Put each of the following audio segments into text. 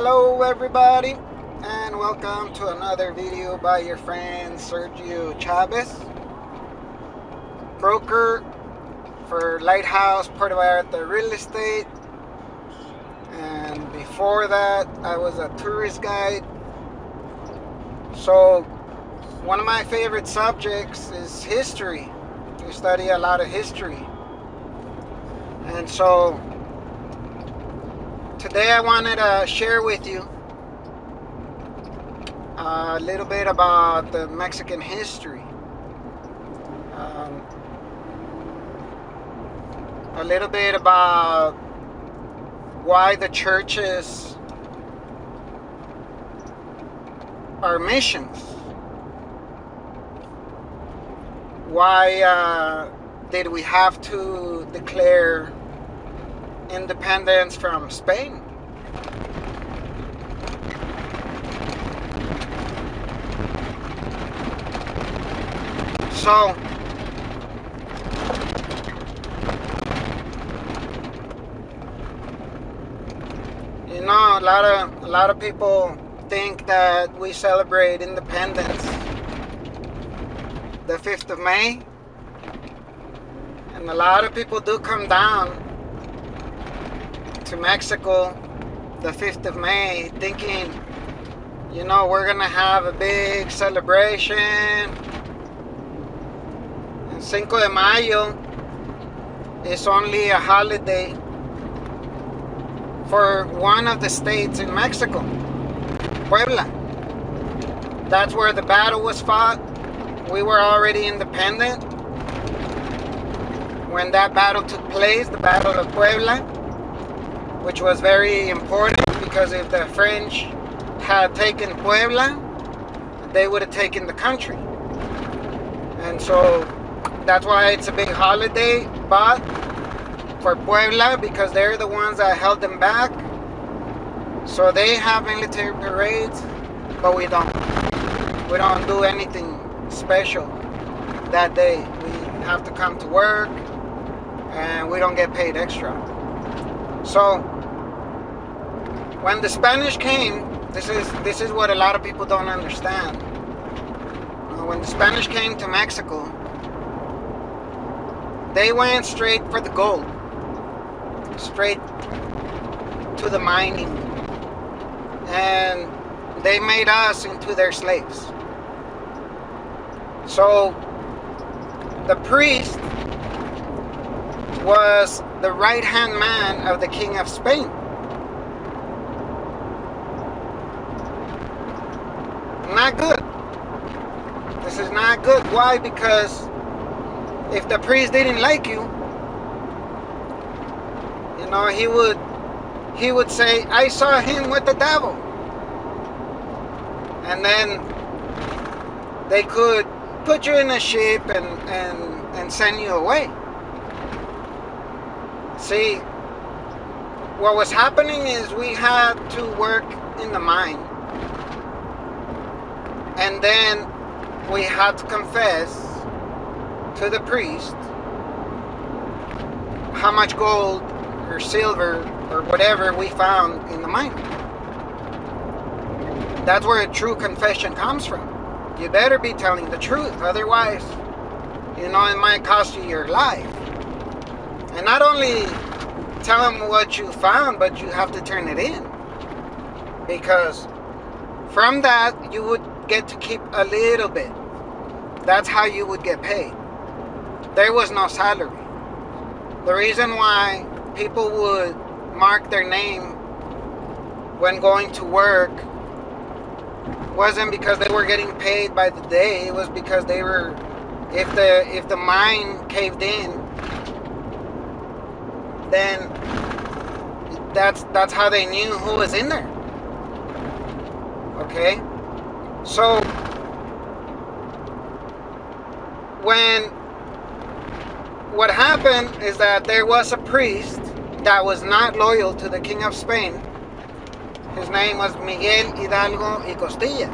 Hello everybody, and welcome to another video by your friend Sergio Chavez, broker for Lighthouse Puerto Vallarta Real Estate. And before that, I was a tourist guide. So one of my favorite subjects is history. We study a lot of history. And so today I wanted to share with you a little bit about the Mexican history. A little bit about why the churches are missions. Why did we have to declare independence from Spain? So a lot of people think that we celebrate independence the 5th of May, and a lot of people do come down to Mexico the 5th of May thinking, we're gonna have a big celebration. And Cinco de Mayo is only a holiday for one of the states in Mexico, Puebla. That's where the battle was fought. We were already independent when that battle took place, the Battle of Puebla, which was very important because if the French had taken Puebla, they would have taken the country. And so that's why it's a big holiday, but for Puebla, because they're the ones that held them back. So they have military parades, but we don't. We don't do anything special that day. We have to come to work, and we don't get paid extra. So when the Spanish came, this is what a lot of people don't understand. When the Spanish came to Mexico, they went straight for the gold, straight to the mining, and they made us into their slaves. So the priest was the right-hand man of the King of Spain. Not good. This is not good. Why? Because if the priest didn't like you, he would say, I saw him with the devil. And then they could put you in a ship and send you away. See, what was happening is we had to work in the mine. And then we had to confess to the priest how much gold or silver or whatever we found in the mine. That's where a true confession comes from. You better be telling the truth, otherwise, it might cost you your life. And not only tell them what you found, but you have to turn it in. Because from that, you would get to keep a little bit. That's how you would get paid. There was no salary. The reason why people would mark their name when going to work wasn't because they were getting paid by the day. It was because they were, if the mine caved in, then that's how they knew who was in there. Okay? So what happened is that there was a priest that was not loyal to the King of Spain. His name was Miguel Hidalgo y Costilla.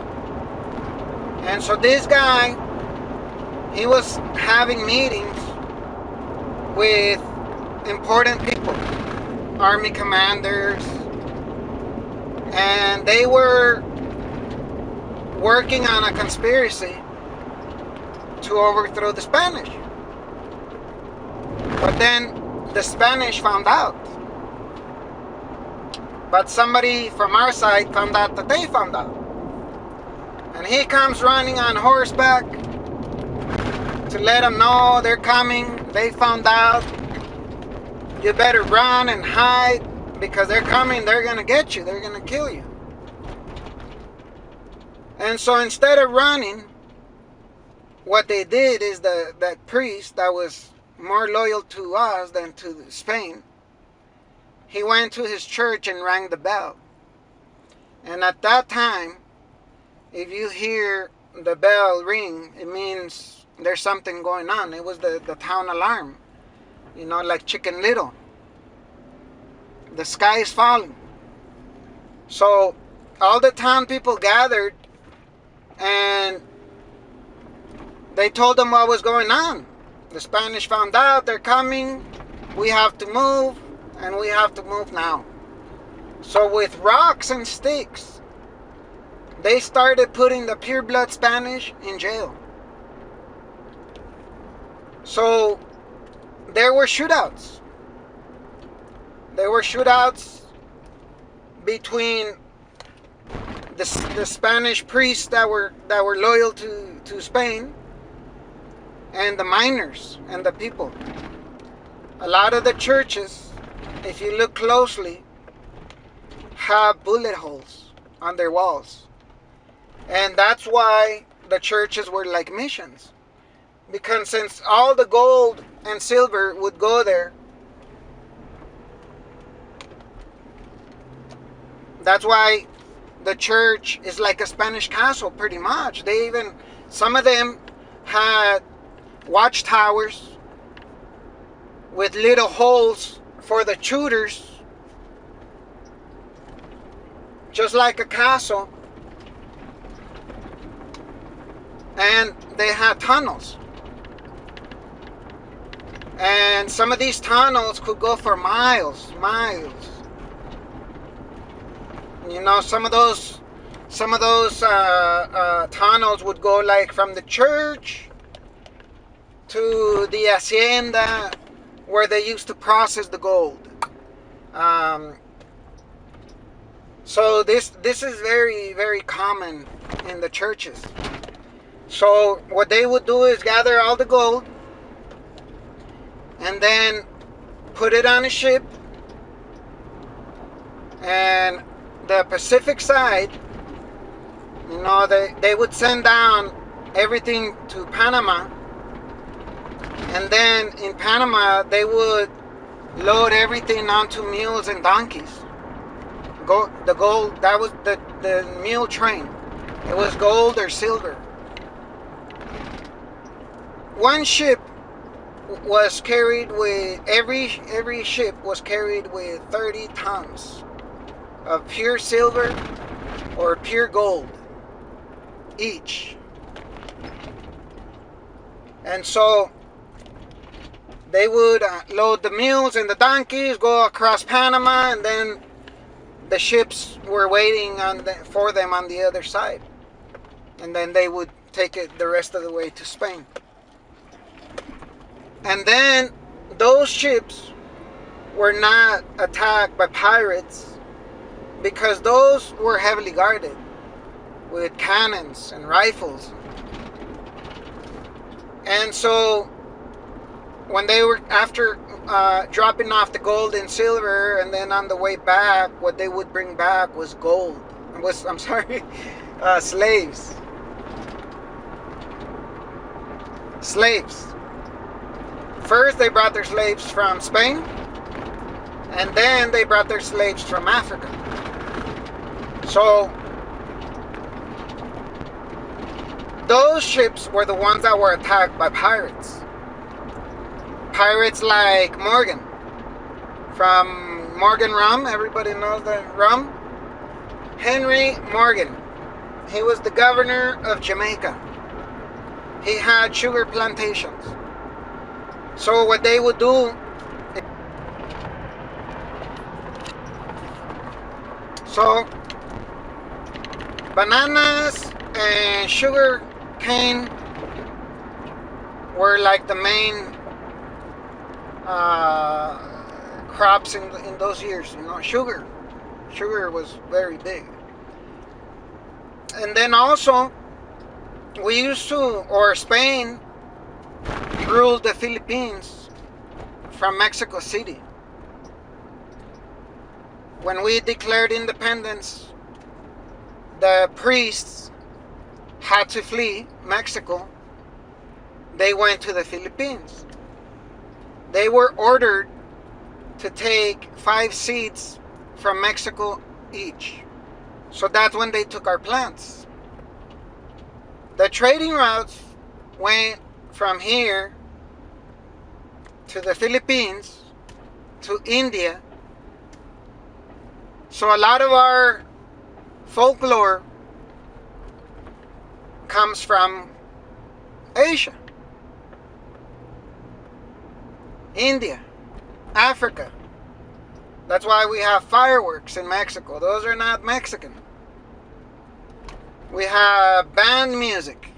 And so this guy, he was having meetings with important people, army commanders, And they were working on a conspiracy to overthrow the Spanish. But then the Spanish found out. But somebody from our side found out that they found out. And he comes running on horseback to let them know they're coming. They found out. You better run and hide because they're coming. They're going to get you. They're going to kill you. And so instead of running, what they did is that priest that was more loyal to us than to Spain, he went to his church and rang the bell. And at that time, if you hear the bell ring, it means there's something going on. It was the town alarm, like Chicken Little. The sky is falling. So all the town people gathered and they told them what was going on. The Spanish found out they're coming. We have to move, and we have to move now. So with rocks and sticks, they started putting the pure blood Spanish in jail. So there were shootouts. There were shootouts between the Spanish priests that were loyal to Spain and the miners and the people. A lot of the churches, if you look closely, have bullet holes on their walls. And that's why the churches were like missions. Because since all the gold and silver would go there, that's why the church is like a Spanish castle pretty much. Some of them had watchtowers with little holes for the shooters, just like a castle. And they had tunnels. And some of these tunnels could go for miles. Some of those tunnels would go like from the church to the hacienda where they used to process the gold. So this is very, very common in the churches. So what they would do is gather all the gold and then put it on a ship, and the Pacific side, they would send down everything to Panama, and then in Panama they would load everything onto mules and donkeys. The gold, that was the mule train. It was gold or silver. One ship was carried with, every ship was carried with 30 tons of pure silver or pure gold each. And so they would load the mules and the donkeys, go across Panama, and then the ships were waiting for them on the other side. And then they would take it the rest of the way to Spain. And then those ships were not attacked by pirates because those were heavily guarded with cannons and rifles. And so when they were, after dropping off the gold and silver, and then on the way back, what they would bring back was gold. Slaves. Slaves. First they brought their slaves from Spain, and then they brought their slaves from Africa. So those ships were the ones that were attacked by pirates. Pirates like Morgan, from Morgan Rum. Everybody knows the rum. Henry Morgan. He was the governor of Jamaica. He had sugar plantations. So what they would do, Bananas and sugar cane were like the main crops in those years. You know, sugar was very big. And then also we used to, or Spain ruled the Philippines from Mexico City. When we declared independence, the priests had to flee Mexico. They went to the Philippines. They were ordered to take 5 seeds from Mexico each. So that's when they took our plants. The trading routes went from here to the Philippines to India. So a lot of our folklore comes from Asia, India, Africa. That's why we have fireworks in Mexico. Those are not Mexican. We have band music.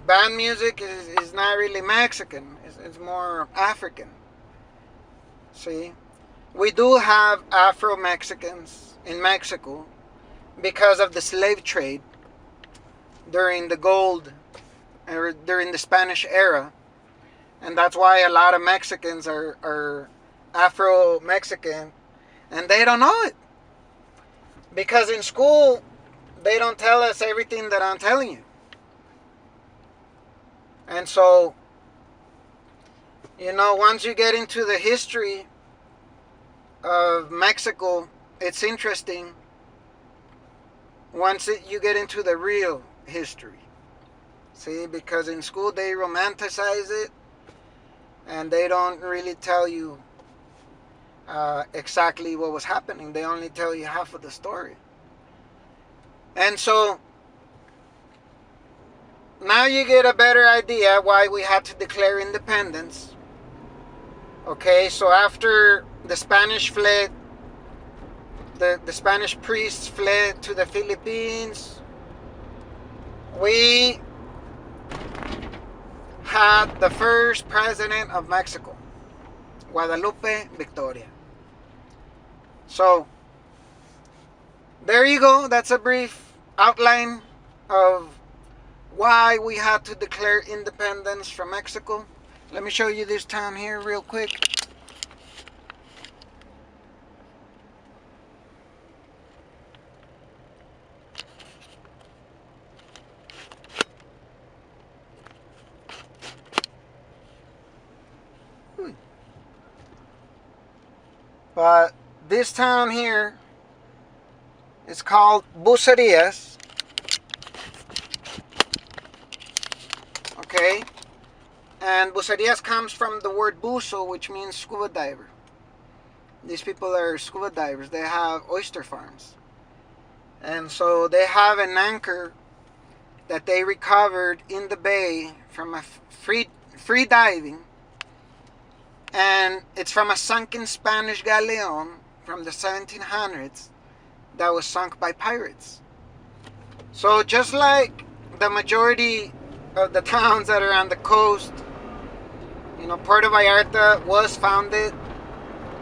Band music is not really Mexican. It's more African. See? We do have Afro-Mexicans in Mexico because of the slave trade during the during the Spanish era. And that's why a lot of Mexicans are Afro-Mexican, and they don't know it. Because in school, they don't tell us everything that I'm telling you. And so, you know, once you get into the history of Mexico, it's interesting. Once you get into the real history. See, because in school they romanticize it, and they don't really tell you exactly what was happening. They only tell you half of the story. And so now you get a better idea why we had to declare independence. Okay, so after the Spanish fled, the Spanish priests fled to the Philippines, we had the first president of Mexico, Guadalupe Victoria. So there you go. That's a brief outline of why we had to declare independence from Mexico. Let me show you this town here real quick. But this town here is called Bucerías. Okay? And Bucerías comes from the word buzo, which means scuba diver. These people are scuba divers. They have oyster farms. And so they have an anchor that they recovered in the bay from a free diving. And it's from a sunken Spanish galleon from the 1700s that was sunk by pirates. So just like the majority of the towns that are on the coast, you know, Puerto Vallarta was founded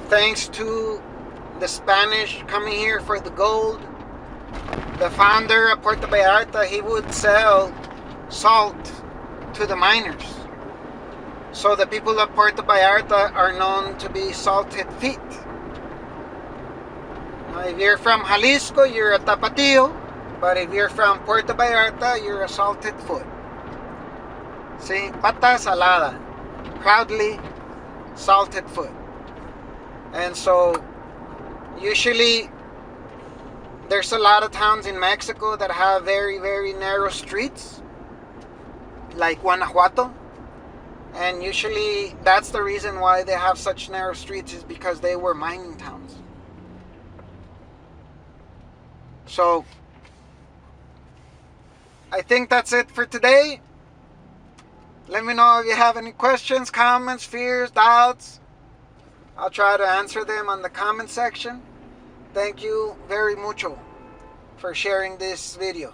thanks to the Spanish coming here for the gold. The founder of Puerto Vallarta, he would sell salt to the miners. So the people of Puerto Vallarta are known to be salted feet. Now, if you're from Jalisco, you're a tapatio. But if you're from Puerto Vallarta, you're a salted foot. See, pata salada. Proudly salted foot. And so, usually, there's a lot of towns in Mexico that have very, very narrow streets. Like Guanajuato. And usually that's the reason why they have such narrow streets, is because they were mining towns. So I think that's it for today. Let me know if you have any questions, comments, fears, doubts. I'll try to answer them on the comment section. Thank you very mucho for sharing this video.